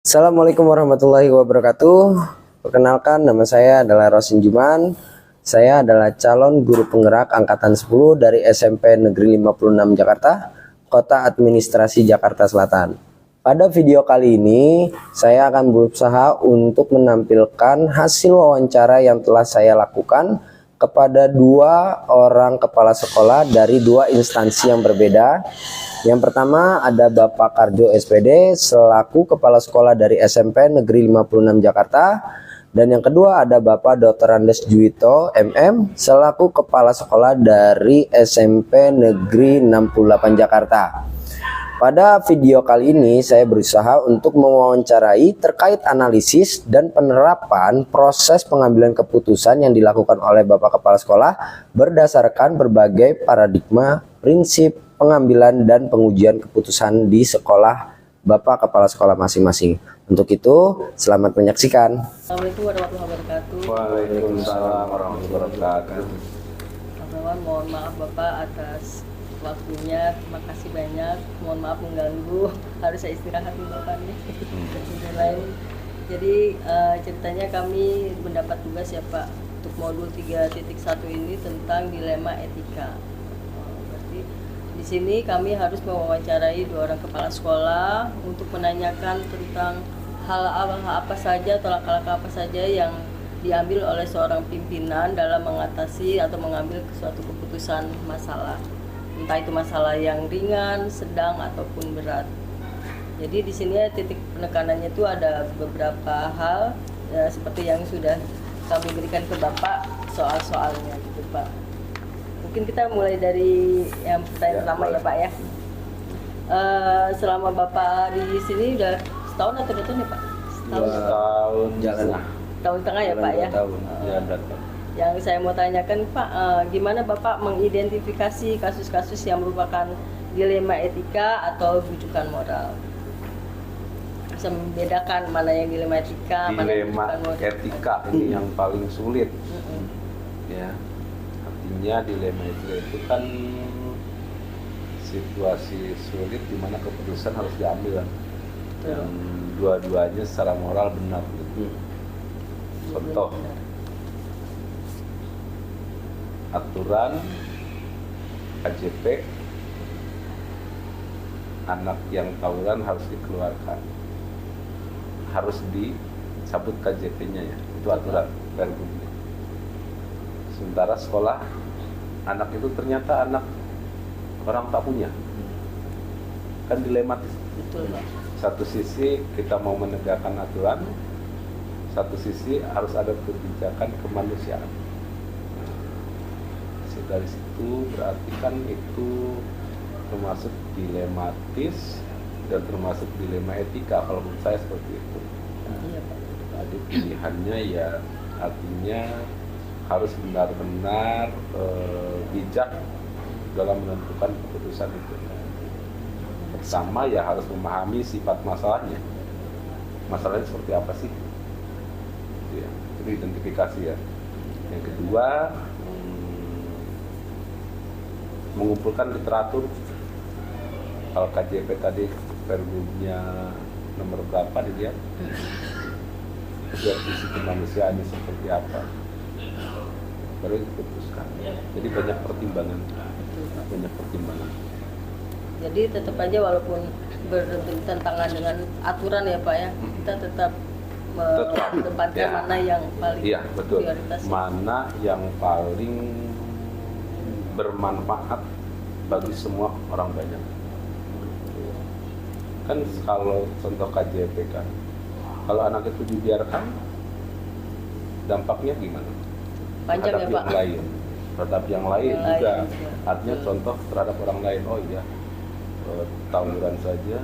Assalamualaikum warahmatullahi wabarakatuh. Perkenalkan, nama saya adalah Rosin Juman. Saya adalah calon guru penggerak angkatan 10 dari SMP Negeri 56 Jakarta, Kota Administrasi Jakarta Selatan. Pada video kali ini, saya akan berusaha untuk menampilkan hasil wawancara yang telah saya lakukan kepada dua orang kepala sekolah dari dua instansi yang berbeda. Yang pertama ada Bapak Karjo SPD selaku Kepala Sekolah dari SMP Negeri 56 Jakarta. Dan yang kedua ada Bapak Dr. Andes Juwito MM selaku Kepala Sekolah dari SMP Negeri 68 Jakarta. Pada video kali ini saya berusaha untuk mewawancarai terkait analisis dan penerapan proses pengambilan keputusan yang dilakukan oleh Bapak Kepala Sekolah berdasarkan berbagai paradigma, prinsip, pengambilan dan pengujian keputusan di sekolah Bapak Kepala Sekolah masing-masing. Untuk itu, selamat menyaksikan. Assalamualaikum warahmatullahi wabarakatuh. Waalaikumsalam warahmatullahi wabarakatuh. Teman-teman, mohon maaf Bapak atas waktunya. Terima kasih banyak. Mohon maaf mengganggu. Harus saya istirahat nih Bapak nih. Jadi ceritanya kami mendapat tugas ya Pak untuk modul 3.1 ini tentang dilema etika. Di sini kami harus mewawancarai dua orang kepala sekolah untuk menanyakan tentang hal apa saja atau langkah-langkah apa saja yang diambil oleh seorang pimpinan dalam mengatasi atau mengambil suatu keputusan masalah, entah itu masalah yang ringan, sedang ataupun berat. Jadi di sini titik penekanannya itu ada beberapa hal ya, seperti yang sudah kami berikan ke Bapak soal-soalnya gitu Pak. Mungkin kita mulai dari yang pertanyaan pertama ya Pak ya. Selama Bapak di sini udah setahun atau 2 tahun ya Pak? Setahun Jalan. Tahun setengah ya Pak ya? Tahun. Yang saya mau tanyakan Pak, gimana Bapak mengidentifikasi kasus-kasus yang merupakan dilema etika atau rujukan moral? Bisa membedakan mana yang dilema etika, mana yang Dilema rujukan moral? etika ini yang paling sulit. Ya. Artinya dilema etika itu kan situasi sulit di mana keputusan harus diambil dan dua-duanya secara moral benar gitu. Contoh aturan KJP, anak yang tawuran harus dikeluarkan, harus dicabut KJP-nya ya, itu aturan Pergubnya. Sementara sekolah, anak itu ternyata anak orang tak punya, kan dilematis. Betul Pak. Satu sisi kita mau menegakkan aturan, satu sisi harus ada kebijakan kemanusiaan. Dari situ berarti kan itu termasuk dilematis dan termasuk dilema etika kalau menurut saya seperti itu. Iya Pak. Jadi pilihannya ya artinya harus benar-benar bijak dalam menentukan keputusan itu. Pertama ya harus memahami sifat masalahnya. Masalahnya seperti apa sih? Ya, itu identifikasi ya. Yang kedua, mengumpulkan literatur. Kalau KJP tadi Pergubnya nomor berapa dilihat, lihat sisi kemanusiaannya seperti apa, baru diputuskan. Jadi banyak pertimbangan, Jadi tetap aja walaupun bertentangan dengan aturan ya Pak ya, kita tetap menempatkan ya. mana yang paling Betul. prioritas. Mana yang paling bermanfaat bagi semua orang banyak. Kan kalau contoh KJP kan, kalau anak itu dibiarkan, dampaknya gimana? Panjang ya Pak. Terhadap yang lain Yang juga. lain juga. Artinya contoh terhadap orang lain. Oh iya, tawuran saja,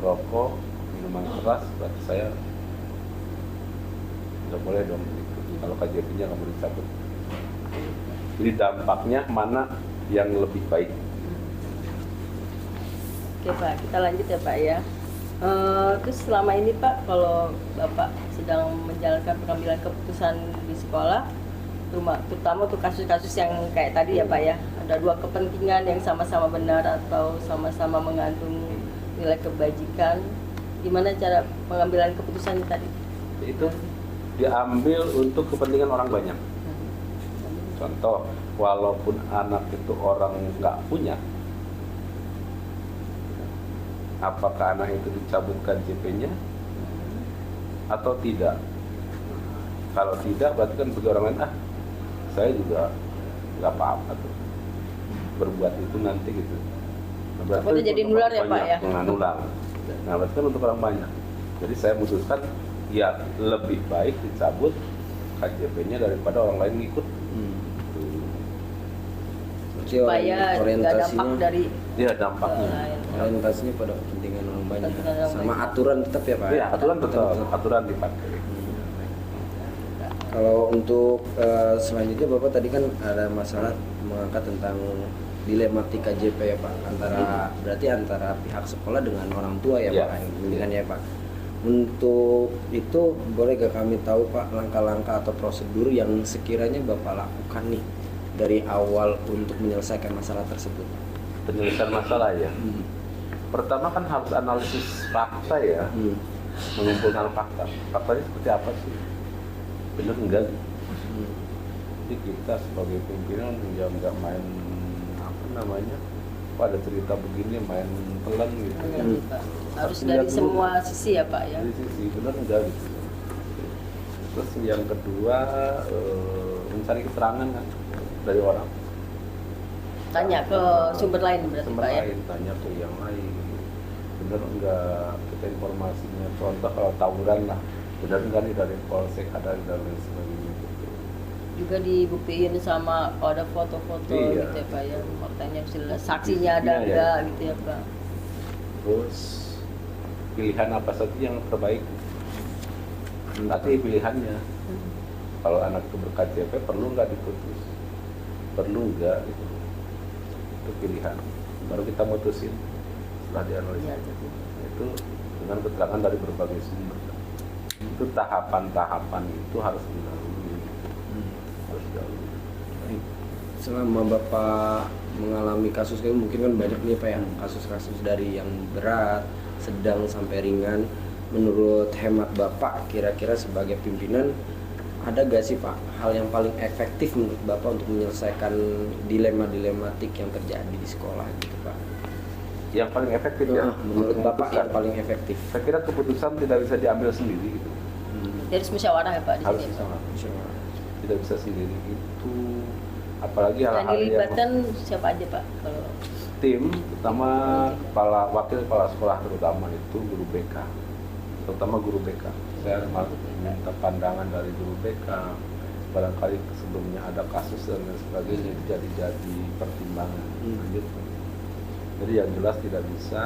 rokok, minuman keras, berarti saya nggak boleh dong gitu. Kalau KJP-nya nggak boleh dicabut. Jadi dampaknya mana yang lebih baik? Oke Pak, kita lanjut ya Pak ya. Terus selama ini Pak, kalau Bapak sedang menjalankan pengambilan keputusan di sekolah, terutama untuk kasus-kasus yang kayak tadi ya Pak ya, ada dua kepentingan yang sama-sama benar atau sama-sama mengandung nilai kebajikan, gimana cara pengambilan keputusannya tadi? Itu diambil untuk kepentingan orang banyak. Contoh, walaupun anak itu orang nggak punya, apakah anak itu dicabutkan JP-nya atau tidak? Kalau tidak, berarti kan bagi orang lain, saya juga nggak apa-apa tuh berbuat itu nanti gitu. Nah, berarti Takutnya jadi untuk nular orang ya, Pak, banyak, ya? nular. Nah, berarti kan untuk orang banyak. Jadi saya memutuskan, ya lebih baik dicabut KJP-nya daripada orang lain ngikut. Berarti Supaya nggak dampak orientasinya dari Iya, dampaknya. lain. orientasinya pada kepentingan orang banyak. Kepentingan orang Sama banyak. aturan tetap ya Pak? Iya, aturan tetap, aturan dipakai. Kalau untuk selanjutnya Bapak tadi kan ada masalah mengangkat tentang dilematika JP ya Pak, berarti antara pihak sekolah dengan orang tua ya Iya. Pak, mendingan ya Pak. Untuk itu boleh gak kami tahu Pak langkah-langkah atau prosedur yang sekiranya Bapak lakukan nih dari awal untuk menyelesaikan masalah tersebut? Penyelesaian masalah ya. Pertama kan harus analisis fakta ya, mengumpulkan fakta. Faktanya seperti apa sih? Bener enggak? Jadi kita sebagai pimpinan nggak main apa namanya? Kok ada cerita begini main pelan gitu. Iya, Pak. Harus Lihat dari dulu. semua sisi ya Pak ya. Dari sisi bener enggak gitu. Terus yang kedua mencari keterangan kan dari orang. Tanya ke sumber lain berarti Sumber Pak ya. lain, tanya ke yang lain. Bener enggak kita informasinya? Contoh kalau tawuran lah, bener enggak nih dari polsek ada dan lain sebagainya gitu. Juga dibuktiin sama kalau ada foto-foto Iya. gitu ya Pak ya. Faktanya jelas, saksinya ada Iya, enggak gitu ya Pak. Terus pilihan apa saja yang terbaik? Nanti pilihannya. Kalau anak itu ber-KJP perlu nggak diputus? Perlu nggak? Gitu. Itu pilihan. Baru kita mutusin setelah dianalisis. Iya, gitu. Itu dengan keterangan dari berbagai sumber. Itu tahapan-tahapan itu harus dilalui. Harus dilalui. Selama Bapak mengalami kasus kayak mungkin kan banyak nih Pak ya, kasus-kasus dari yang berat, sedang sampai ringan. Menurut hemat Bapak kira-kira sebagai pimpinan ada gak sih Pak hal yang paling efektif menurut Bapak untuk menyelesaikan dilema-dilematik yang terjadi di sekolah gitu Pak? Yang paling efektif ya. Menurut Bapak keputusan. yang paling efektif. Saya kira keputusan tidak bisa diambil sendiri gitu. Jadi harus musyawarah ya Pak di Harus sini. Ya, Pak. sama. Tidak bisa sendiri itu. Apalagi Dan hal-hal yang dilibatkan siapa aja Pak kalau tim, terutama wakil kepala sekolah terutama itu guru BK, terutama guru BK. Saya minta pandangan dari guru BK. Barangkali sebelumnya ada kasus dan lain sebagainya jadi pertimbangan. Gitu. Jadi yang jelas tidak bisa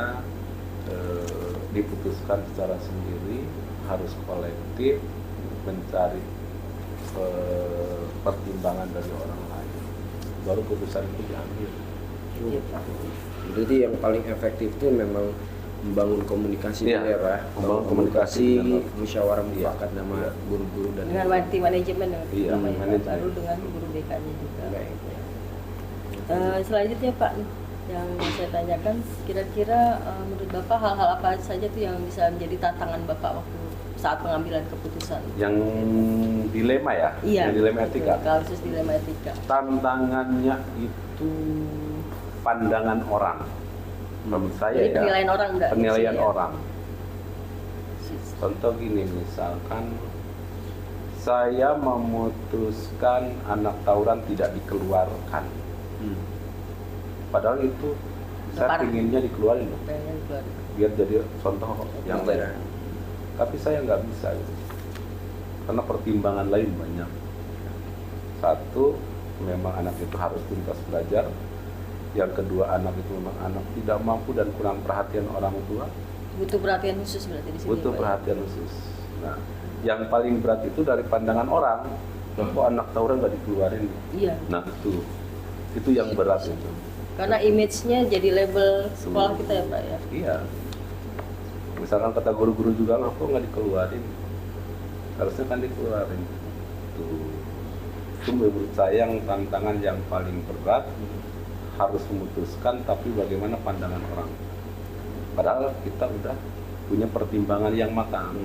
diputuskan secara sendiri, harus kolektif mencari pertimbangan dari orang lain. Baru putusan itu diambil. Iya, Pak. Berarti yang paling efektif itu memang membangun komunikasi Iya, dulu ya Pak. membangun komunikasi dengan- musyawarah Iya, mufakat nama iya. guru-guru dan dengan tim manajemen Iya, namanya, Pak. manajemen. Baru dengan guru BK-nya juga. Baik. Selanjutnya Pak, yang saya tanyakan kira-kira menurut Bapak hal-hal apa saja tuh yang bisa menjadi tantangan Bapak waktu saat pengambilan keputusan? Yang dilema ya, Iya. yang dilema etika. Kasus dilema etika. Tantangannya itu pandangan orang. Menurut saya Jadi ya. penilaian orang enggak? Penilaian di sini ya? orang. Contoh gini, misalkan saya memutuskan anak tawuran tidak dikeluarkan. Padahal itu saya Parah. inginnya dikeluarin loh, Pengen keluar. biar jadi contoh yang Betul. lain. Tapi saya nggak bisa gitu. Karena pertimbangan lain banyak. Satu, memang anak itu harus tuntas belajar. Yang kedua, anak itu memang anak tidak mampu dan kurang perhatian orang tua. Butuh perhatian khusus berarti di sini. Butuh Pak, ya? perhatian khusus. Nah, yang paling berat itu dari pandangan orang. Loh, kok anak tawuran nggak dikeluarin? Iya. Nah, itu yang berat itu. Karena image-nya jadi label sekolah kita ya Pak ya. Iya. Misalkan kata guru-guru juga, loh kok nggak dikeluarin? Harusnya kan dikeluarin. Itu menurut saya yang tantangan yang paling berat, harus memutuskan tapi bagaimana pandangan orang. Padahal kita udah punya pertimbangan yang matang.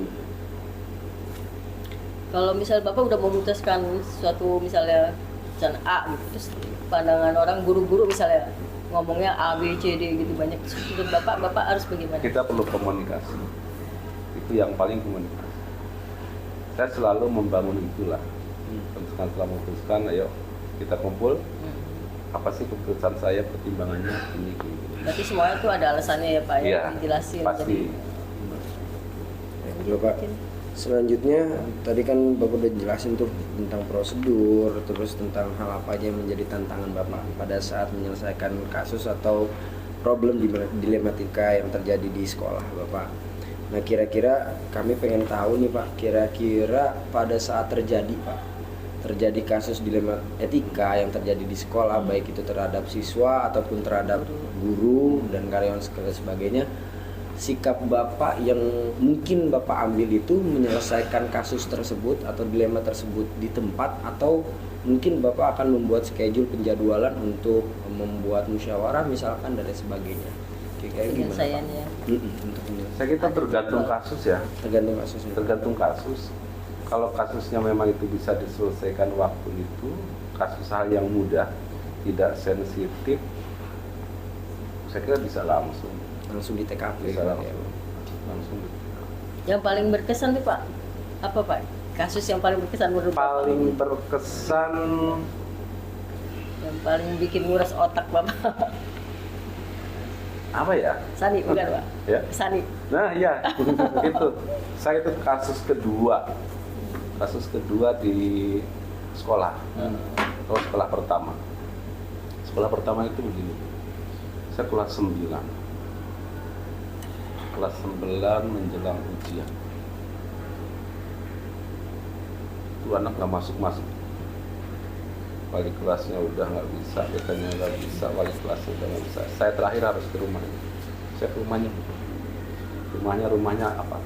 Kalau misal Bapak udah memutuskan suatu misalnya misalnya A gitu, terus pandangan orang guru-guru misalnya ngomongnya A, B, C, D gitu banyak. Menurut Bapak harus bagaimana? Kita perlu komunikasi. Itu yang paling komunikasi. Saya selalu membangun itulah. Setelah memutuskan, ayo kita kumpul. Apa sih keputusan saya, pertimbangannya ini. Berarti semuanya tuh ada alasannya ya Pak ya, Iya, dijelasin. pasti. Bapak, selanjutnya tadi kan Bapak udah jelasin tuh tentang prosedur, terus tentang hal apa aja yang menjadi tantangan Bapak pada saat menyelesaikan kasus atau problem dilematika yang terjadi di sekolah Bapak. Nah, kira-kira kami pengen tahu nih Pak, kira-kira pada saat terjadi kasus dilema etika yang terjadi di sekolah, baik itu terhadap siswa ataupun terhadap guru dan karyawan sebagainya, sikap Bapak yang mungkin Bapak ambil itu menyelesaikan kasus tersebut atau dilema tersebut di tempat, atau mungkin Bapak akan membuat schedule penjadwalan untuk membuat musyawarah misalkan dan lain sebagainya. Kira-kira gimana Pak? Penyelesaiannya. Untuk menyelesaikan. Saya kita tergantung kasus ya. Tergantung kasusnya. Tergantung kasus. Kalau kasusnya memang itu bisa diselesaikan waktu itu, kasus hal yang mudah, tidak sensitif, saya kira bisa langsung Langsung di TKP. Bisa ya. langsung. Yang paling berkesan tuh Pak, apa Pak? Kasus yang paling berkesan menurut Bapak? Paling berkesan Yang paling bikin nguras otak Bapak? apa ya? Sani, bukan Pak? Ya. Sani. Nah iya, itu. Saya itu kasus kedua di sekolah. Kalau sekolah pertama. Sekolah pertama itu begini. Saya kelas 9. Kelas 9 menjelang ujian. Itu anak nggak masuk. Wali kelasnya udah nggak bisa, katanya nggak bisa, wali kelasnya udah nggak bisa. Saya terakhir harus ke rumahnya. Saya ke rumahnya apa?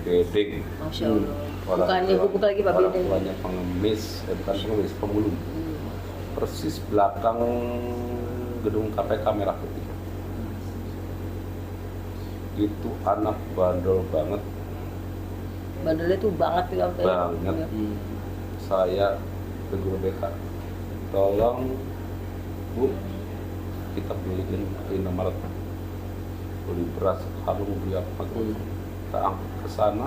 Bedeng. Masya Allah. Bukannya gubuk lagi Pak Orang Bedeng. tuanya pengemis, bukan pengemis, pemulung. Persis belakang gedung KPK Merah Putih. Itu anak bandel banget. Bandelnya tuh banget tuh apa ya? Banget. Saya ke guru BK, tolong Bu, kita beliin Indomaret, beli beras karung, beli apa tuh, kita angkut ke sana.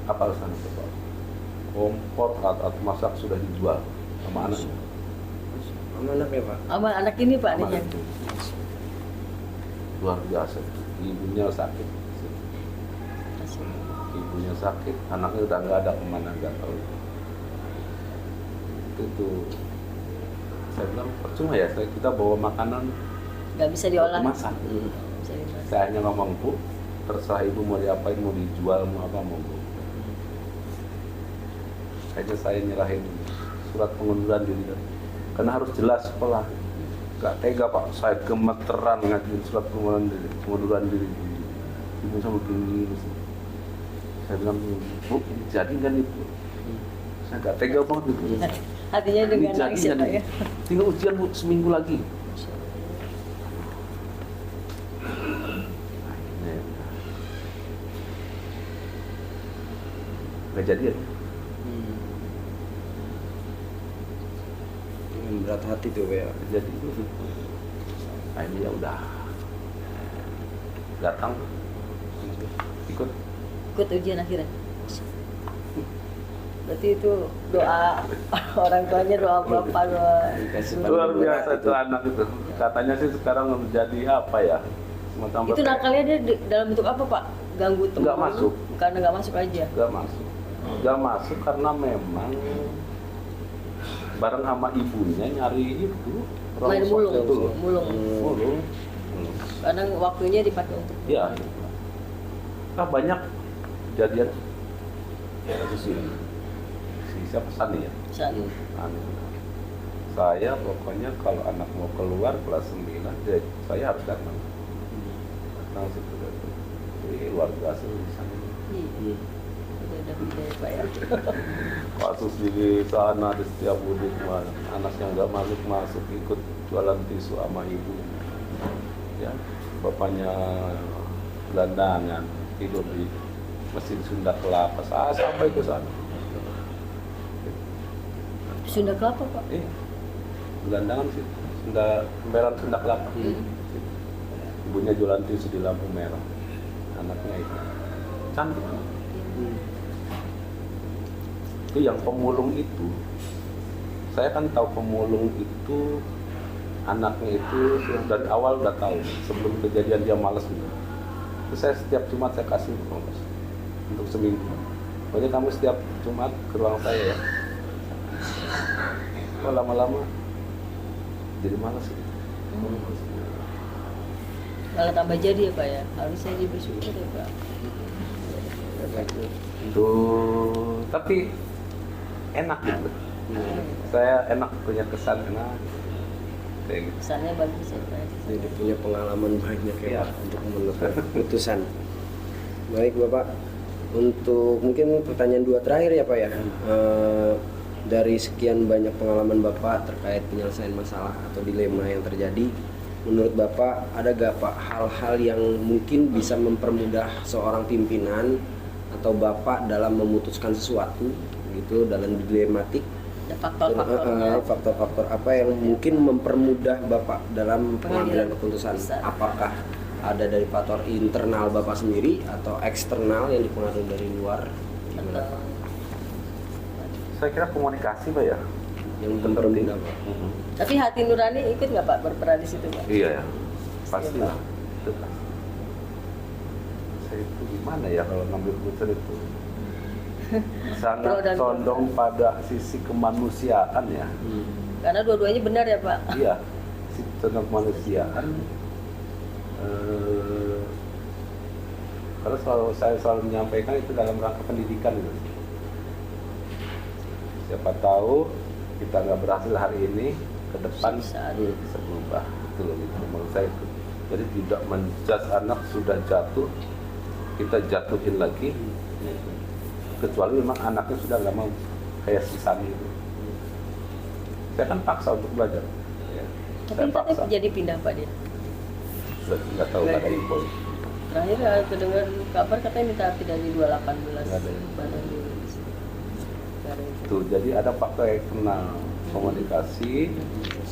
Apa alasan itu Pak? Kompor alat masak sudah dijual sama anak. Sama anaknya Pak. Sama anak ini Pak nih yang Itu luar biasa. Ibunya sakit, anaknya udah nggak ada, kemana nggak tahu. Itu saya bilang percuma ya, kita bawa makanan nggak bisa diolah. masak. Bisa dimasak. Saya hanya ngomong, Bu, terserah Ibu mau diapain, mau dijual, mau apa, mau Bu. Akhirnya saya nyerahin surat pengunduran diri, karena harus jelas sekolah. Gak tega Pak, saya gemeteran ngajuin surat pengunduran diri. Ibu sama begini. Saya bilang, Bu, ini jadi kan itu? Saya gak tega banget gitu. Hatinya dengan Ini nangis ya jadi, Pak ya. tinggal ujian Bu, seminggu lagi. Gak jadi ya? Dengan berat hati tuh Pak ya. Jadi itu. Nah ini ya udah datang, ikut. Ikut ujian akhirnya. Berarti itu doa orang tuanya, doa bapak, doa Dikasih Luar pandang biasa berat itu anak itu. Katanya sih sekarang menjadi apa ya? Semacam itu nakalnya dia dalam bentuk apa Pak? Ganggu teman? Nggak masuk. Karena nggak masuk aja. Gak masuk karena memang bareng sama ibunya nyari itu Main rongsok mulung, itu loh. mulung. Mulung. Karena waktunya dipakai untuk Ya. Banyak kejadian kasus ini. Siapa Sani ya? Sani. Sani. Saya pokoknya kalau anak mau keluar kelas 9, saya harus datang. Datang situ. Jadi luar biasa di sana. Iya. Udah budaya Pak ya. Kasus di sana di setiap mudik, anak yang nggak masuk ikut jualan tisu sama ibu. Ya, bapaknya gelandangan. tidur di mesin Sunda Kelapa, saya sampai ke sana. Sunda Kelapa Pak. Gelandangan sih, Kembaran Sunda Kelapa. Ibunya jualan tisu di lampu merah, anaknya itu cantik. Itu yang pemulung itu, saya kan tahu pemulung itu anaknya itu dari awal udah tahu, sebelum kejadian dia malas gitu. Itu saya setiap Jumat saya kasih ongkos untuk seminggu. Pokoknya kamu setiap Jumat ke ruang saya ya. Kok lama-lama jadi malas gitu. Malah tambah jadi ya Pak ya. Harusnya dia bersyukur ya Pak. Tuh, tapi enak gitu. Saya enak, punya kesan enak. Kayak gitu. Kesannya bagus ya Pak. Jadi punya pengalaman banyak ya Iya. Pak untuk menentukan keputusan. Baik Bapak, untuk mungkin pertanyaan 2 terakhir ya Pak ya. Dari sekian banyak pengalaman Bapak terkait penyelesaian masalah atau dilema yang terjadi, menurut Bapak ada gak Pak hal-hal yang mungkin bisa mempermudah seorang pimpinan atau Bapak dalam memutuskan sesuatu gitu dalam dilematik? Ada faktor-faktornya. Faktor-faktor apa yang mungkin mempermudah Bapak dalam pengambilan keputusan? Besar. Apakah ada dari faktor internal Bapak sendiri atau eksternal yang dipengaruhi dari luar? Gimana Pak? Saya kira komunikasi Pak ya. Yang mempermudah Pak. Tapi hati nurani ikut nggak Pak berperan di situ Pak? Iya ya, pasti lah. Itu pasti. Saya itu gimana ya kalau ngambil keputusan itu? Pro Sangat dan condong pada sisi kemanusiaan ya. Karena dua-duanya benar ya Pak. Iya, sisi condong kemanusiaan. Karena saya selalu menyampaikan itu dalam rangka pendidikan gitu. Siapa tahu kita nggak berhasil hari ini, ke depan Saat bisa berubah. Itu loh gitu menurut saya itu. Jadi tidak menjudge anak sudah jatuh, kita jatuhin lagi. Kecuali memang anaknya sudah nggak mau kayak si Sani itu. Saya kan paksa untuk belajar. Ya, Tapi saya paksa. katanya jadi pindah Pak dia. Sudah nggak tahu nggak ada info. Terakhir kedengar kabar katanya minta pindah di 218 Nggak ada info. badan di Nggak ada info. Tuh, jadi ada faktor eksternal, komunikasi,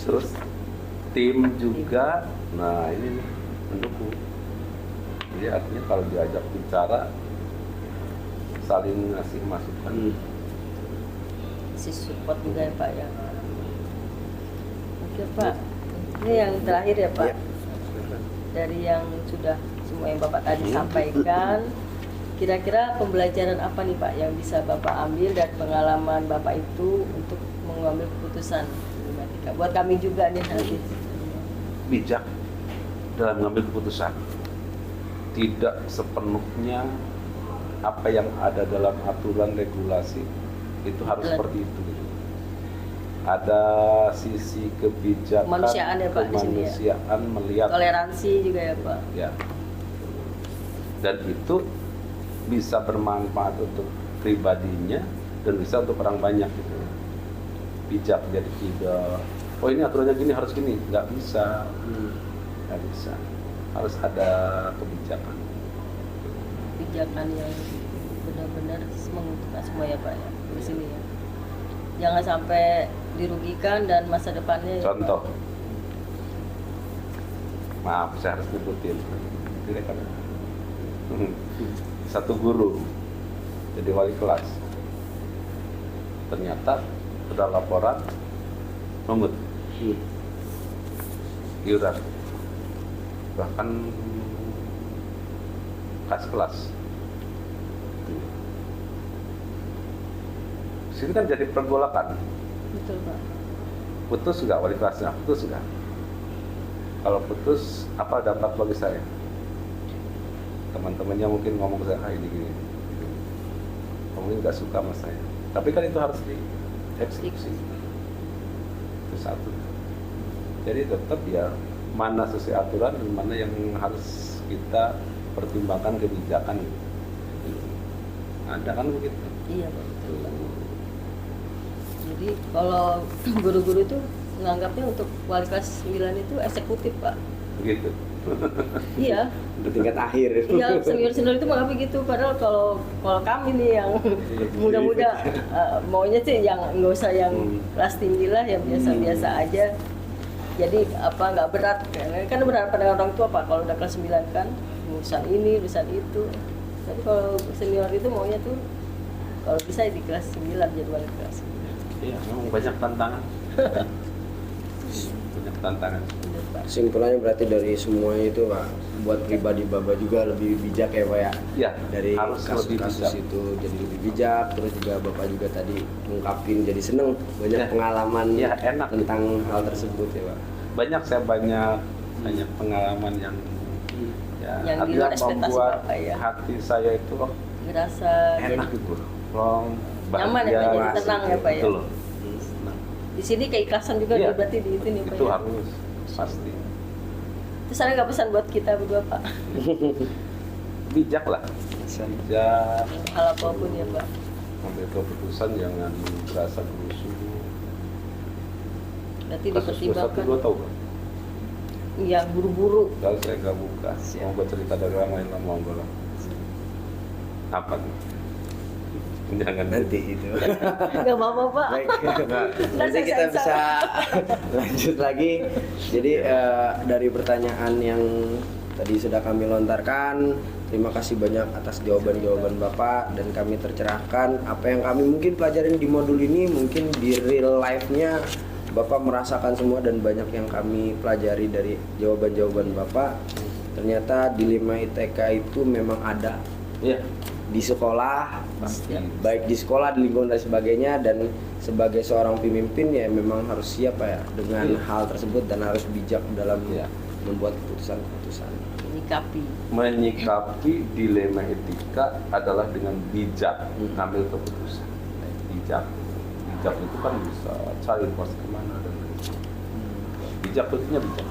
terus tim juga. Nah ini nih mendukung. Jadi artinya kalau diajak bicara, saling ngasih masukan. Si support juga ya Pak ya. Oke Pak, ini yang terakhir ya Pak. Iya. Dari yang sudah semua yang Bapak tadi sampaikan, kira-kira pembelajaran apa nih Pak yang bisa Bapak ambil dari pengalaman Bapak itu untuk mengambil keputusan problematika buat kami juga nih nanti. Bijak dalam mengambil keputusan, tidak sepenuhnya apa yang ada dalam aturan regulasi itu harus seperti itu gitu. Ada sisi kebijakan Kemanusiaan ya, Pak, di sini ya. kemanusiaan melihat Toleransi juga ya Pak. ya, dan itu bisa bermanfaat untuk pribadinya dan bisa untuk orang banyak gitu. Bijak, jadi tidak oh ini aturannya gini harus gini, nggak bisa. Nggak bisa, harus ada kebijakan. Kebijakan yang benar-benar menguntungkan semua ya Pak ya di sini ya. Jangan sampai dirugikan dan masa depannya. ya, Contoh, Pak. maaf saya harus nyebutin, tidak kan? Satu guru jadi wali kelas, ternyata sudah laporan nungut iuran, bahkan kas kelas. Sini kan jadi pergolakan. Betul Pak. Putus nggak wali kelasnya? Putus nggak? Kalau putus, apa dampak bagi saya? Teman-temannya mungkin ngomong ke saya, ah ini gini, mungkin nggak suka sama saya. Tapi kan itu harus dieksekusi. Itu satu. Jadi tetap ya, mana sesuai aturan dan mana yang harus kita pertimbangkan kebijakan. Ada kan begitu? Iya Pak. Betul, Pak. Jadi kalau guru-guru itu menganggapnya untuk wali kelas 9 itu eksekutif Pak. Begitu. Iya, di tingkat akhir. iya senior itu mengapa gitu. Padahal kalau kami nih yang muda-muda maunya sih yang nggak usah yang kelas tinggi lah, yang biasa-biasa aja. Jadi nggak berat kan berat pada orang tua Pak. Kalau udah kelas 9 kan urusan ini, urusan itu. Tapi kalau senior itu maunya tuh kalau bisa di kelas 9, jadwal kelas 9. Iya, memang banyak tantangan. Banyak tantangan. Kesimpulannya berarti dari semuanya itu Pak, buat pribadi Bapak juga lebih bijak ya Pak ya. Iya, Dari harus lebih kasus-kasus bijak. itu jadi lebih bijak, terus juga Bapak juga tadi ngungkapin jadi seneng banyak Ya. pengalaman Ya, enak. tentang hal tersebut ya Pak. Banyak pengalaman yang Yang di luar ekspektasi membuat Bapak, ya. hati saya itu Ngerasa enak jadi gitu, plong, nyaman ya Pak, jadi tenang ya Pak ya. Itu loh. Di sini keikhlasan juga Iya. berarti di itu nih Pak. Itu Ya. harus pasti Terus ada nggak pesan buat kita berdua Pak? bijak lah, bijak, Hal apapun ya Pak. ambil keputusan jangan berasa berusuh. Berarti Kasus 212 dipertimbangkan. tahu kan? Iya, buru-buru. Kalau saya nggak buka, mau gue cerita dari orang lain lah mau gue lah. Apa nih? Jangan Nanti itu. Nggak apa-apa Pak. Baik. Ntar Nanti saya kita sensor. bisa lanjut lagi. Jadi dari pertanyaan yang tadi sudah kami lontarkan, terima kasih banyak atas jawaban-jawaban Bapak dan kami tercerahkan. Apa yang kami mungkin pelajarin di modul ini mungkin di real life-nya Bapak merasakan semua dan banyak yang kami pelajari dari jawaban-jawaban Bapak. Ternyata dilema ITK itu memang ada Iya, di sekolah, pasti. baik di sekolah, di lingkungan dan sebagainya, dan sebagai seorang pemimpin ya memang harus siap ya dengan Iya. hal tersebut dan harus bijak dalam Iya. membuat keputusan-keputusan. Menyikapi dilema etika adalah dengan bijak ngambil keputusan. Bijak itu kan bisa cari pos kemana dan lain sebagainya. Bijak tentunya bijak.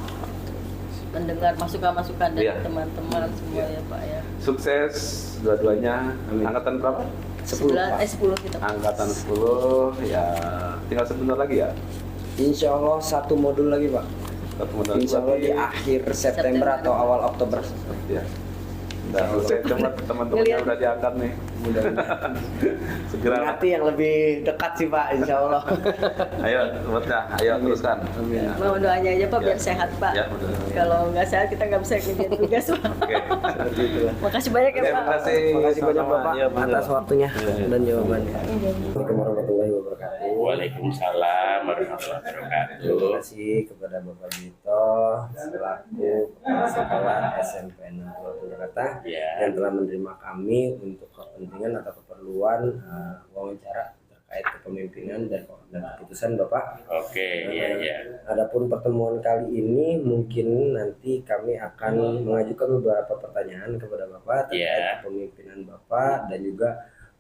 Mendengar masukan-masukan dari Iya. teman-teman semua Iya. ya Pak ya. Sukses dua-duanya. Amin. Angkatan berapa? 10 kita. Angkatan 10 ya, tinggal sebentar lagi ya. Insya Allah satu modul lagi Pak. Satu modal Insya Allah lagi. di akhir September September. atau awal Oktober. Ya. Dan selesai teman-temannya Ngeliat. udah diangkat nih. Mudah-mudahan. Segera. Nanti yang lebih dekat sih Pak, Insya Allah. Ayo, buatnya. Ayo teruskan. Amin. Ya. Mau doanya aja Pak biar Ya. sehat Pak. Ya, betul. Kalau nggak sehat kita nggak bisa kerjain tugas Pak. Oke. Seperti itulah. Makasih banyak ya Oke, Pak. terima kasih. Terima kasih banyak Sama-sama. Bapak Iya, betul. atas waktunya Iya. dan jawabannya. Assalamualaikum warahmatullahi wabarakatuh. Waalaikumsalam warahmatullahi wabarakatuh. Terima kasih kepada Bapak Dito selaku kepala sekolah SMP 60 Jakarta Ya. yang telah menerima kami untuk kepentingan atau keperluan wawancara terkait kepemimpinan dan keputusan Bapak. Oke, ya ya. Adapun pertemuan kali ini mungkin nanti kami akan mengajukan beberapa pertanyaan kepada Bapak terkait Ya. kepemimpinan Bapak dan juga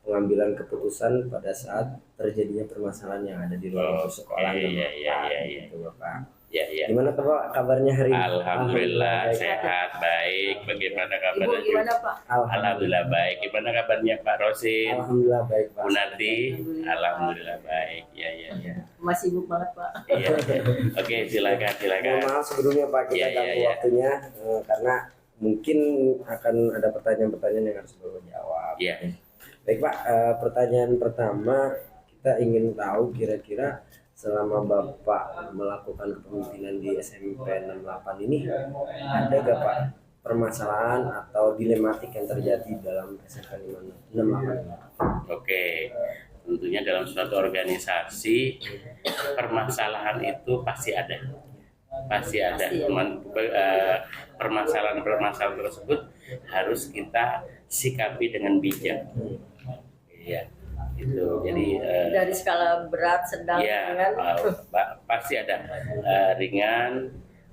pengambilan keputusan pada saat terjadinya permasalahan yang ada di luar Oke, sekolah. ya. Gitu, Bapak. Ya ya. Gimana Pak kabarnya hari ini? Alhamdulillah baik. sehat baik. Bagaimana Ibu kabarnya? gimana Pak? Alhamdulillah baik. Gimana kabarnya Pak Rosin? Alhamdulillah baik Pak. Bu Nati? Alhamdulillah. Alhamdulillah baik. Ya ya. Ya. Masih sibuk banget Pak. Iya. Oke, silakan Mohon silakan. maaf sebelumnya Pak kita Ya, ya, ganggu ya. waktunya karena mungkin akan ada pertanyaan-pertanyaan yang harus Bapak jawab. Ya. Baik Pak, pertanyaan pertama kita ingin tahu kira-kira selama Bapak melakukan kepemimpinan di SMP 68 ini ada gak Pak permasalahan atau dilematik yang terjadi dalam SMP 68 ini? Oke. Tentunya dalam suatu organisasi permasalahan itu pasti ada. Pasti ada. Pasti ya. Cuman permasalahan-permasalahan tersebut harus kita sikapi dengan bijak. Iya. Itu. Jadi Dari skala berat, sedang, ya, ringan. pasti ada ringan,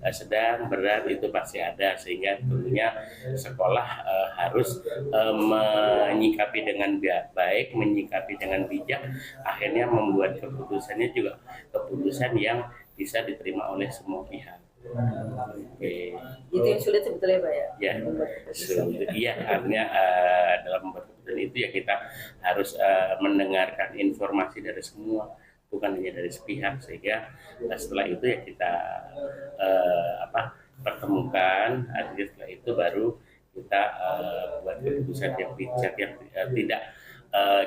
sedang, berat itu pasti ada sehingga tentunya sekolah harus menyikapi dengan baik, menyikapi dengan bijak, akhirnya membuat keputusannya juga keputusan yang bisa diterima oleh semua pihak. Oke. Itu yang sulit sebetulnya Pak ya. Ya, Membuat keputusan. iya artinya dalam membuat keputusan itu ya kita harus mendengarkan informasi dari semua, bukan hanya dari sepihak, sehingga setelah itu ya kita pertemukan, akhirnya setelah itu baru kita buat keputusan yang bijak yang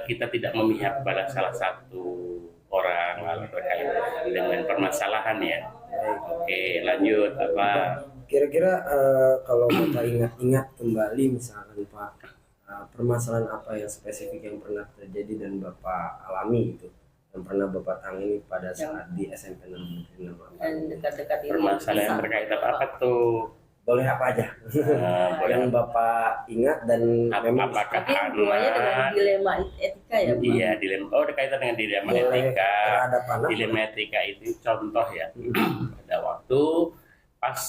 kita tidak memihak pada salah satu orang lalu terkait dengan permasalahan ya. Oke, lanjut apa? Kira-kira kalau Bapak ingat-ingat kembali misalkan Pak, permasalahan apa yang spesifik yang pernah terjadi dan Bapak alami itu, yang pernah Bapak tangani pada saat di SMP Negeri 6. Dan dekat-dekat ini Permasalahan bisa. terkait apa tuh? Boleh apa aja yang Bapak ingat dan memang Apakah Tapi hubungannya dengan anak? dilema etika ya, Pak? Iya, dilema. Oh, berkaitan dengan dilema boleh etika. terhadap anak. Dilema etika itu contoh ya. Pada waktu pas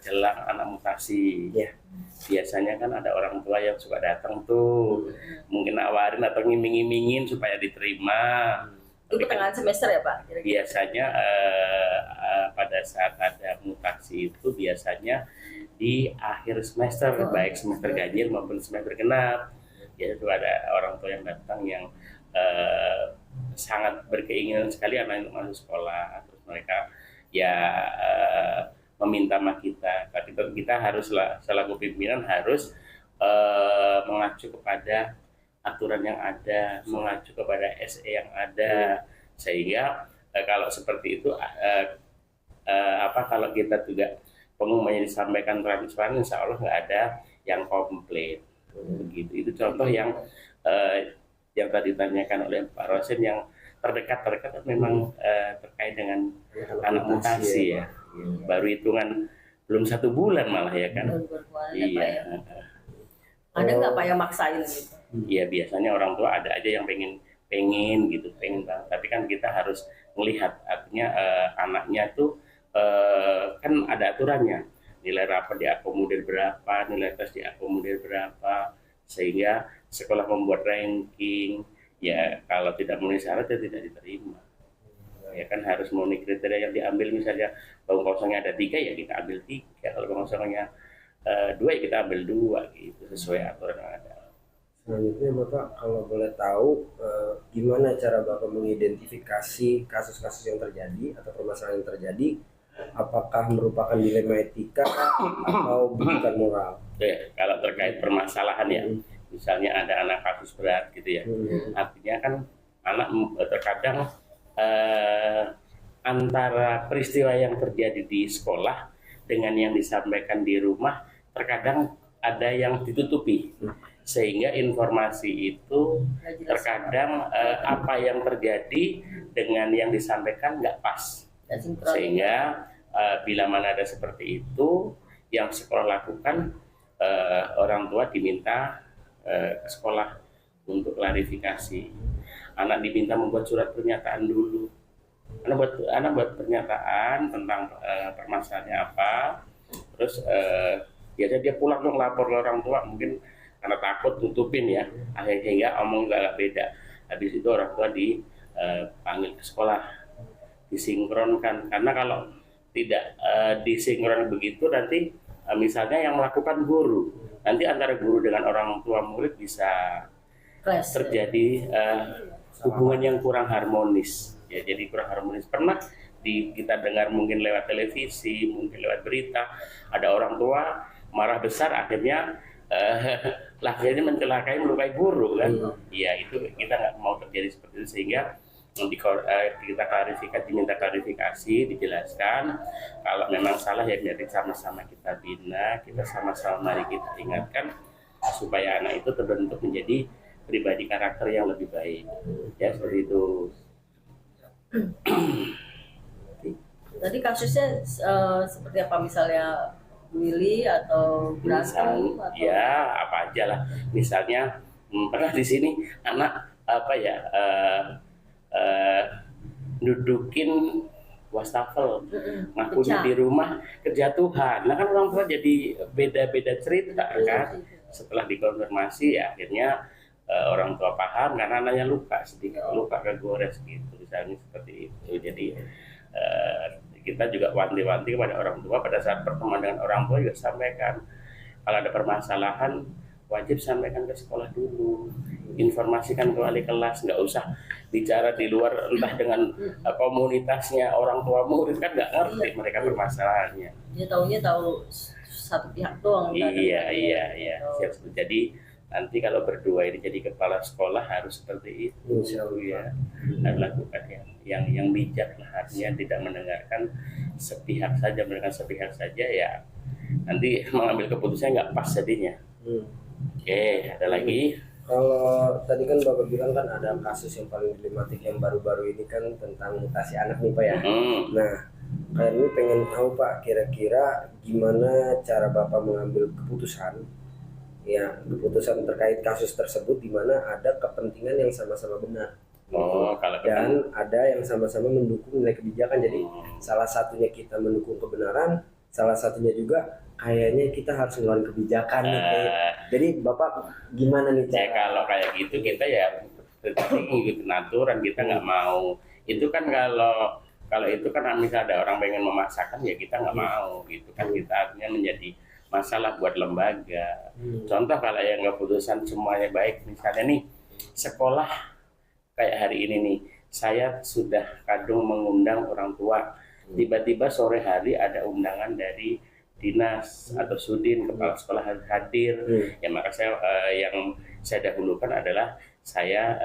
jelang anak mutasi. Ya. Biasanya kan ada orang tua yang suka datang tuh, mungkin nawarin atau ngiming-ngimingin supaya diterima. Itu Tapi kan pertengahan semester ya, Pak? Kira-kira. biasanya pada saat ada mutasi itu biasanya di akhir semester, baik semester ganjil maupun semester genap. Jadi itu ada orang tua yang datang yang sangat berkeinginan sekali anaknya masuk sekolah, terus mereka ya meminta sama kita. Tapi kita haruslah selaku pimpinan harus mengacu kepada aturan yang ada, mengacu kepada SE yang ada, sehingga kalau seperti itu kalau kita juga pengumumannya disampaikan transparan, insya Allah nggak ada yang komplit begitu. Itu contoh yang tadi ditanyakan oleh Pak Rosin yang terdekat memang terkait dengan anak mutasi ya. Baru hitungan belum 1 bulan malah ya kan. Baru-baru ya, Pak, Iya. ya. Ada nggak Pak yang maksain gitu? Iya, biasanya orang tua ada aja yang pengen gitu, pengen banget. Tapi kan kita harus melihat, artinya anaknya tuh kan ada aturannya, nilai rapat diakomodir berapa, nilai tes diakomodir berapa, sehingga sekolah membuat ranking. Ya kalau tidak memenuhi syarat ya tidak diterima. Ya kan harus memenuhi kriteria yang diambil, misalnya bank kosongnya ada 3 ya kita ambil 3, kalau bank kosongnya 2 ya kita ambil 2 gitu sesuai aturan yang ada. Selanjutnya Bapak kalau boleh tahu gimana cara Bapak mengidentifikasi kasus-kasus yang terjadi atau permasalahan yang terjadi, apakah merupakan dilema etika atau bukan moral? Ya, kalau terkait permasalahan ya, misalnya ada anak kasus berat gitu ya, artinya kan anak terkadang antara peristiwa yang terjadi di sekolah dengan yang disampaikan di rumah terkadang ada yang ditutupi, sehingga informasi itu terkadang apa yang terjadi dengan yang disampaikan nggak pas, sehingga bila mana ada seperti itu yang sekolah lakukan, orang tua diminta ke sekolah untuk klarifikasi. Anak diminta membuat surat pernyataan dulu. Anak buat pernyataan tentang permasalahannya apa, terus biasanya dia pulang dong lapor ke orang tua, mungkin karena takut tutupin ya, akhirnya omong nggak beda. Habis itu orang tua dipanggil ke sekolah, disinkronkan, karena kalau tidak disinkron begitu nanti misalnya yang melakukan guru, nanti antara guru dengan orang tua murid bisa terjadi hubungan yang kurang harmonis ya, jadi kurang harmonis. Pernah kita dengar mungkin lewat televisi, mungkin lewat berita, ada orang tua marah besar akhirnya akhirnya mencelakai, melukai guru kan. Ya itu kita nggak mau terjadi seperti itu, sehingga kita klarifikasi, diminta klarifikasi, dijelaskan kalau memang salah ya biar sama-sama kita bina, kita sama-sama mari kita ingatkan supaya anak itu terbentuk menjadi pribadi karakter yang lebih baik ya, seperti itu. Tadi kasusnya seperti apa, misalnya Willy atau berantem atau ya apa aja lah, misalnya pernah di sini anak apa ya dudukin wastafel, ngakunya di rumah kejatuhan. Nah kan orang tua jadi beda-beda cerita kan. Setelah dikonfirmasi ya akhirnya orang tua paham karena anaknya luka sedikit, luka kegores gitu, misalnya seperti itu. Jadi kita juga wanti-wanti kepada orang tua pada saat pertemuan dengan orang tua juga sampaikan kalau ada permasalahan wajib sampaikan ke sekolah dulu, informasikan ke wali kelas, nggak usah bicara di luar entah dengan komunitasnya orang tua murid, kan nggak ngerti mereka permasalahannya. Dia tahu satu pihak doang. nggak ada Iya, lagi. iya, iya. Oh. Siap. Jadi nanti kalau berdua ini jadi kepala sekolah harus seperti itu Insya Allah. ya. Dan lakukan yang bijak lah, artinya tidak mendengarkan sepihak saja, mendengarkan sepihak saja ya. Nanti mengambil keputusan nggak pas jadinya. Oke, ada lagi. Kalau tadi kan Bapak bilang kan ada kasus yang paling dilematik yang baru-baru ini kan tentang mutasi anak nih Pak ya. Nah, kayak ini pengen tahu Pak, kira-kira gimana cara Bapak mengambil keputusan, ya keputusan terkait kasus tersebut di mana ada kepentingan yang sama-sama benar. Oh, kalau Dan ada yang sama-sama mendukung nilai kebijakan. Jadi salah satunya kita mendukung kebenaran, salah satunya juga kayaknya kita harus ngeluarin kebijakan nih. Jadi Bapak gimana nih ya cara? kalau kayak gitu kita ya ngikutin aturan, kita nggak mau. Itu kan kalau itu kan misalnya ada orang pengen memaksakan ya kita nggak mau gitu kan, kita artinya menjadi masalah buat lembaga. Contoh kalau yang keputusan semuanya baik, misalnya nih sekolah kayak hari ini nih, saya sudah kadung mengundang orang tua, tiba-tiba sore hari ada undangan dari dinas atau sudin, kepala sekolah harus hadir. Ya maka saya yang saya dahulukan adalah saya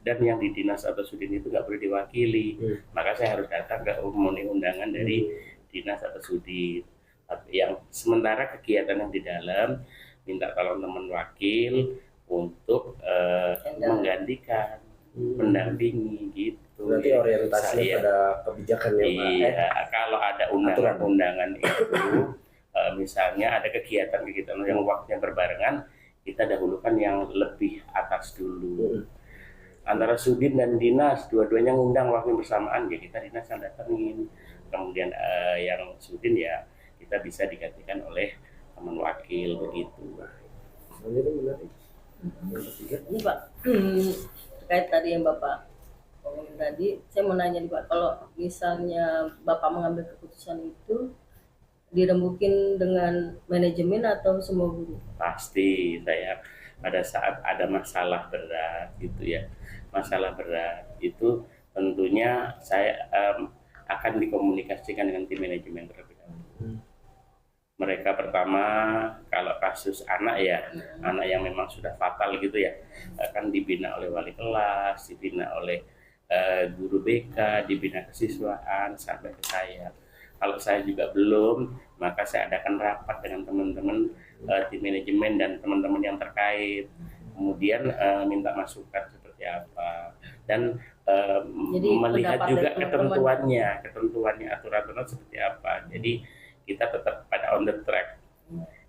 dan yang di dinas atau sudin itu nggak boleh diwakili, maka saya harus datang ke memenuhi undangan dari dinas atau sudin. Yang sementara kegiatan yang di dalam minta tolong teman wakil untuk menggantikan, mendampingi gitu. Berarti orientasinya Saya- pada kebijakan ya Pak. Iya, kalau ada undangan-undangan itu, misalnya ada kegiatan-kegiatan yang waktunya berbarengan, kita dahulukan yang lebih atas dulu. Antara sudin dan dinas, dua-duanya ngundang waktu bersamaan, ya kita dinas yang datengin. Kemudian yang sudin ya kita bisa digantikan oleh teman wakil begitu. Selanjutnya menarik. Yang ketiga. Ini Pak, terkait tadi yang Bapak ngomongin tadi, saya mau nanya nih Pak, kalau misalnya Bapak mengambil keputusan itu dirembukin dengan manajemen atau semua guru? Pasti saya pada saat ada masalah berat gitu ya, masalah berat itu tentunya saya akan dikomunikasikan dengan tim manajemen terlebih dahulu. Mereka pertama kalau kasus anak ya, anak yang memang sudah fatal gitu ya, akan dibina oleh wali kelas, dibina oleh guru BK, dibina kesiswaan sampai ke saya. Kalau saya juga belum, maka saya adakan rapat dengan teman-teman tim manajemen dan teman-teman yang terkait. Kemudian minta masukan seperti apa dan Jadi, melihat pendapat juga dari teman-teman. ketentuannya, aturan-aturan seperti apa. Jadi kita tetap pada on the track.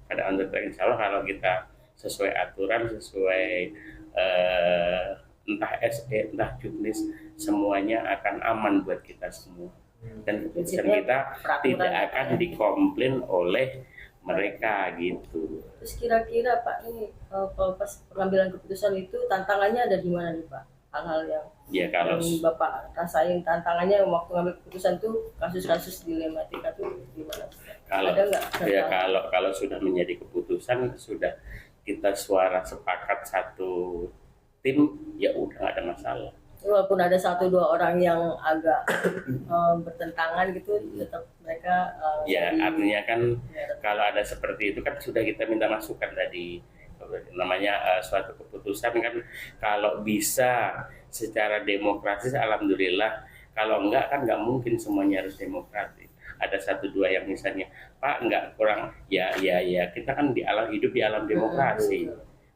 Pada on the track, insya Allah kalau kita sesuai aturan, sesuai entah SE, entah juknis, semuanya akan aman buat kita semua. Dan keputusan Prinsipnya kita peraturan tidak ya, akan Pak, ya. dikomplain oleh mereka gitu. Terus kira-kira Pak ini kalau pas pengambilan keputusan itu tantangannya ada di mana nih Pak? Hal-hal yang Ya kalau yang Bapak rasain tantangannya waktu ngambil keputusan tuh kasus-kasus dilematika tuh gimana? kalau Ada nggak? ya kalau sudah menjadi keputusan, sudah kita suara sepakat satu tim, ya udah nggak ada masalah. Walaupun ada 1-2 orang yang agak bertentangan gitu, tetap mereka Ya jadi- artinya kan ya, kalau ada seperti itu kan sudah kita minta masukan tadi, namanya suatu keputusan kan kalau bisa secara demokratis alhamdulillah, kalau enggak kan nggak mungkin semuanya harus demokratis. Ada 1-2 yang misalnya Pak nggak kurang, ya kita kan hidup di alam demokrasi,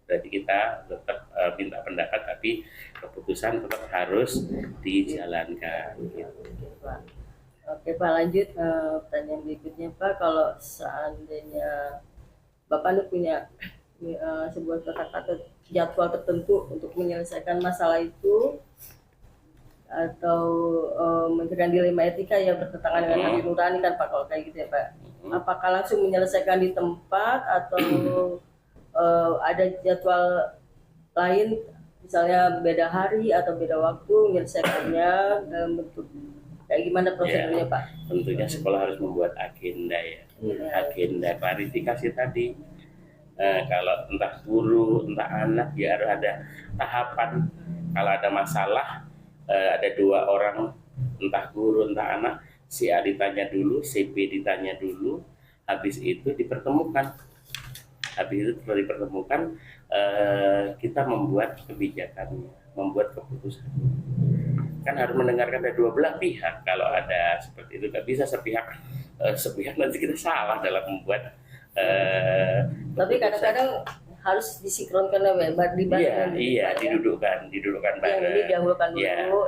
berarti kita tetap minta pendapat tapi keputusan tetap harus dijalankan gitu. Oke Pak. Oke Pak, lanjut pertanyaan berikutnya Pak. Kalau seandainya Bapak nih punya sebuah kata-kata jadwal tertentu untuk menyelesaikan masalah itu atau mencegah dilema etika yang bertentangan dengan hati nurani kan Pak, kalau kayak gitu ya Pak. Apakah langsung menyelesaikan di tempat atau ada jadwal lain, misalnya beda hari atau beda waktu menyelesaikannya dalam bentuk kayak gimana prosedurnya Ya, Pak? tentunya sekolah harus membuat agenda ya, agenda klarifikasi tadi. Kalau entah guru, entah anak, ya harus ada tahapan. Kalau ada masalah, ada 2 orang, entah guru, entah anak, si A ditanya dulu, si B ditanya dulu, habis itu dipertemukan. Habis itu setelah dipertemukan, kita membuat kebijakan, membuat keputusan. Kan harus mendengarkan dari dua belah pihak. Kalau ada seperti itu, nggak bisa sepihak nanti kita salah dalam membuat. Tapi kadang-kadang harus disinkronkan Iya, didudukkan bareng. Yang ini dahulukan dulu.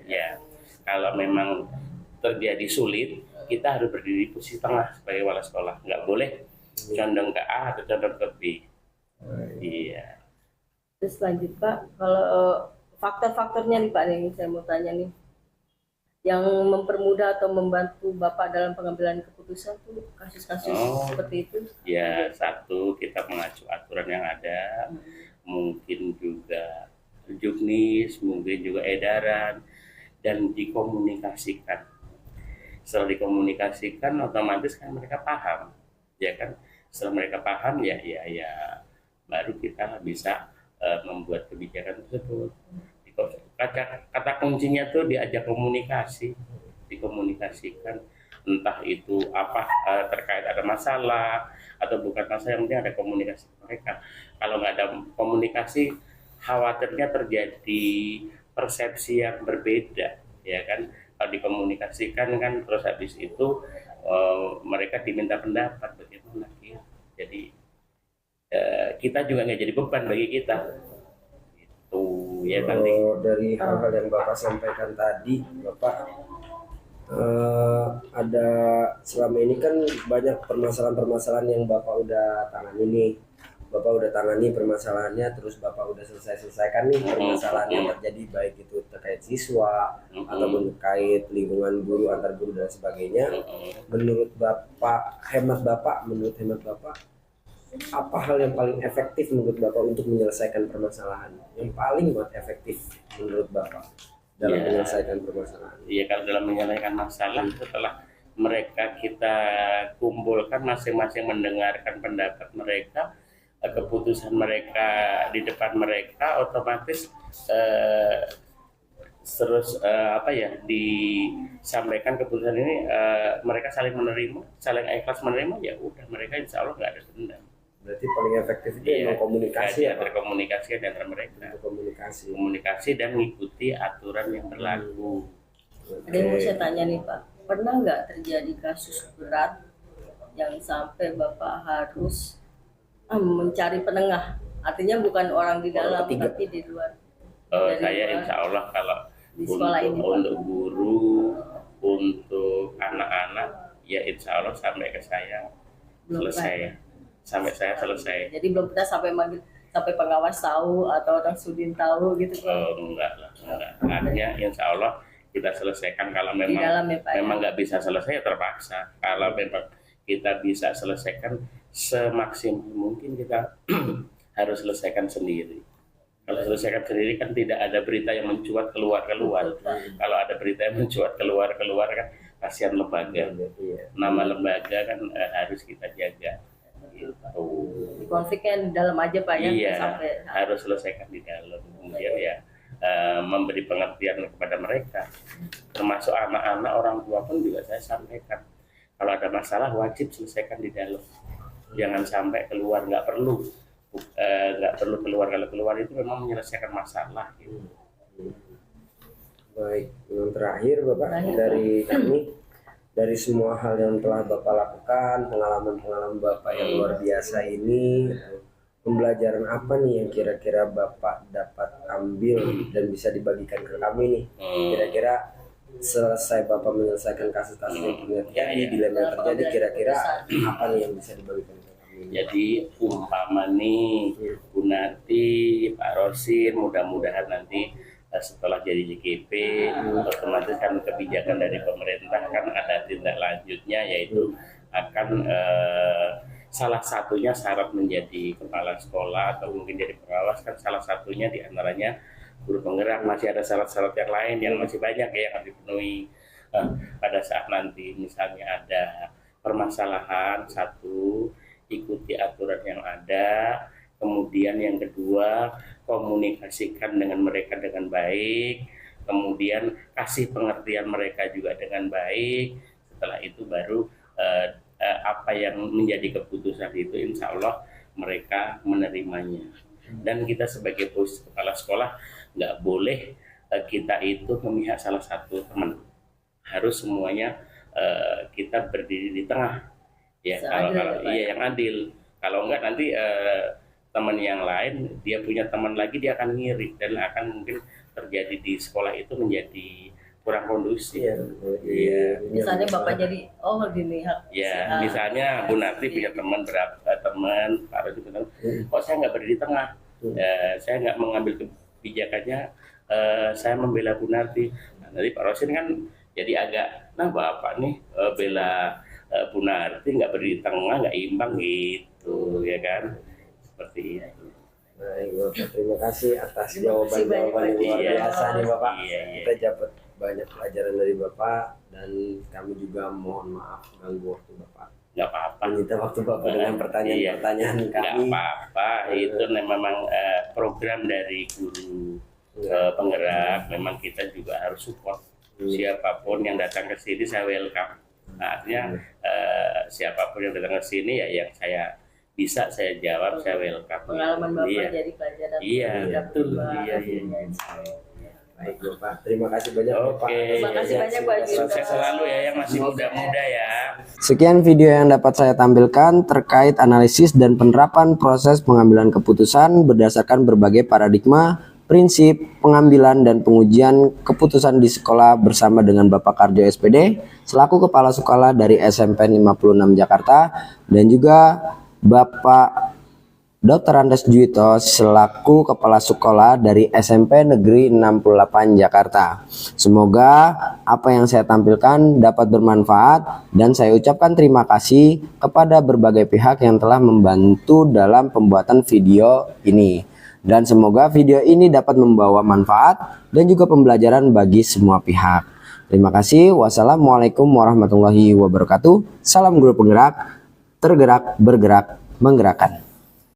Ya. Kalau memang terjadi sulit, kita harus berdiri di posisi tengah sebagai kepala sekolah. Nggak boleh condong ke A atau condong ke B. Iya. Terus lanjut Pak, kalau faktor-faktornya nih Pak, yang saya mau tanya nih, yang mempermudah atau membantu Bapak dalam pengambilan keputusan tuh kasus-kasus seperti itu? Ya, satu, kita mengacu aturan yang ada, mungkin juga juknis, mungkin juga edaran, dan dikomunikasikan. Setelah dikomunikasikan, otomatis kan mereka paham, ya kan? Setelah mereka paham, ya baru kita bisa membuat kebijakan tersebut. Kata kuncinya tuh diajak komunikasi, dikomunikasikan, entah itu apa terkait ada masalah atau bukan masalah, yang penting ada komunikasi mereka. Kalau nggak ada komunikasi, khawatirnya terjadi persepsi yang berbeda, ya kan? Kalau dikomunikasikan kan, terus habis itu mereka diminta pendapat bagaimana gitu. Jadi kita juga nggak jadi beban bagi kita. Ya, dari hal-hal yang Bapak sampaikan tadi, Bapak ada selama ini kan banyak permasalahan-permasalahan yang Bapak udah tangani nih. Bapak udah tangani permasalahannya, terus Bapak udah selesaikan nih permasalahan yang terjadi, baik itu terkait siswa ataupun terkait lingkungan guru, antar guru dan sebagainya. Menurut Bapak, menurut hemat Bapak, apa hal yang paling efektif menurut Bapak untuk menyelesaikan permasalahan? Yang paling efektif menurut Bapak dalam menyelesaikan permasalahan? Iya, kalau dalam menyelesaikan masalah, setelah mereka kita kumpulkan, masing-masing mendengarkan pendapat mereka, keputusan mereka di depan mereka, otomatis terus disampaikan keputusan ini, mereka saling menerima, saling ikhlas menerima, ya udah, mereka insya Allah nggak ada dendam. Berarti paling efektif itu memang komunikasi ya, komunikasi antara mereka. Komunikasi dan mengikuti aturan yang berlaku. Ada yang mau saya tanya nih Pak, pernah nggak terjadi kasus berat yang sampai Bapak harus mencari penengah? Artinya bukan orang di dalam, tapi di luar. Saya insya Allah kalau di sekolah untuk guru, untuk anak-anak, ya insya Allah sampai ke saya selesai. Sampai saya selesai. Jadi belum pernah sampai pengawas tahu atau orang sudin tahu gitu? Enggak. Artinya insya Allah kita selesaikan. Kalau memang nggak bisa selesai, ya terpaksa. Kalau memang kita bisa selesaikan semaksimal mungkin, kita harus selesaikan sendiri. Kalau selesaikan sendiri kan tidak ada berita yang mencuat keluar. Kalau ada berita yang mencuat keluar kan kasihan lembaga. Nama lembaga kan harus kita jaga. Konfliknya di dalam aja Pak ya? Iya, harus selesaikan di dalam. Kemudian memberi pengertian kepada mereka, termasuk anak-anak, orang tua pun juga saya sampaikan, kalau ada masalah wajib selesaikan di dalam, jangan sampai keluar. Nggak perlu keluar. Kalau keluar itu memang menyelesaikan masalah gitu. Baik, yang terakhir Bapak, dari kami, dari semua hal yang telah Bapak lakukan, pengalaman-pengalaman Bapak yang luar biasa ini, pembelajaran apa nih yang kira-kira Bapak dapat ambil dan bisa dibagikan ke kami nih? Kira-kira selesai Bapak menyelesaikan kasus-kasus yang terjadi, dilema yang terjadi, kira-kira apa nih yang bisa dibagikan ke kami? Jadi umpama nih Bu Nati, Pak Rosin, mudah-mudahan nanti setelah jadi JKP, otomatis kan kebijakan dari pemerintah kan ada tindak lanjutnya, yaitu akan salah satunya syarat menjadi kepala sekolah atau mungkin jadi pengawas, kan salah satunya diantaranya guru penggerak. Masih ada syarat-syarat yang lain yang masih banyak yang harus dipenuhi. Pada saat nanti misalnya ada permasalahan, satu, ikuti aturan yang ada. Kemudian yang kedua, komunikasikan dengan mereka dengan baik. kemudian kasih pengertian mereka juga dengan baik. Setelah itu baru apa yang menjadi keputusan itu insya Allah mereka menerimanya. Dan kita sebagai kepala sekolah nggak boleh kita itu memihak salah satu teman, harus semuanya kita berdiri di tengah ya. Kalau iya yang adil, kalau enggak nanti teman yang lain dia punya teman lagi, dia akan ngiri dan akan mungkin terjadi di sekolah itu menjadi kurang kondusif. Iya. Misalnya bapak jadi gini Ya, misalnya Bu Narti punya teman berapa teman, Pak Rosi bilang, kok saya nggak berdiri di tengah, saya nggak mengambil kebijakannya, saya membela Bu Narti. Nah, nanti Pak Rosin kan jadi agak, nah bapak nih bela Bu Narti nggak berdiri di tengah, nggak imbang gitu, ya kan? Seperti itu. Baik Bapak, terima kasih atas jawaban-jawaban yang luar biasa nih Bapak. Kita dapat banyak pelajaran dari Bapak dan kami juga mohon maaf ganggu waktu Bapak. Nggak apa-apa. Menyita waktu Bapak dengan pertanyaan-pertanyaan kami. Nggak apa-apa, itu memang program dari guru penggerak. Memang kita juga harus support siapapun yang datang ke sini, saya welcome. Nah, artinya siapapun yang datang ke sini ya yang saya bisa saya jawab, saya welcome. Pengalaman Bapak jadi pelajaran. Iya, betul. Iya. Baik Bapak, terima kasih banyak Bapak. Terima kasih banyak Pak Jito. Sukses selalu ya yang masih muda-muda ya. Sekian video yang dapat saya tampilkan terkait analisis dan penerapan proses pengambilan keputusan berdasarkan berbagai paradigma, prinsip pengambilan dan pengujian keputusan di sekolah bersama dengan Bapak Karjo SPD selaku Kepala Sekolah dari SMP 56 Jakarta dan juga Bapak Dr. Andes Juwito selaku Kepala Sekolah dari SMP Negeri 68 Jakarta. Semoga apa yang saya tampilkan dapat bermanfaat dan saya ucapkan terima kasih kepada berbagai pihak yang telah membantu dalam pembuatan video ini. Dan semoga video ini dapat membawa manfaat dan juga pembelajaran bagi semua pihak. Terima kasih. Wassalamualaikum warahmatullahi wabarakatuh. Salam guru penggerak, tergerak, bergerak, menggerakkan.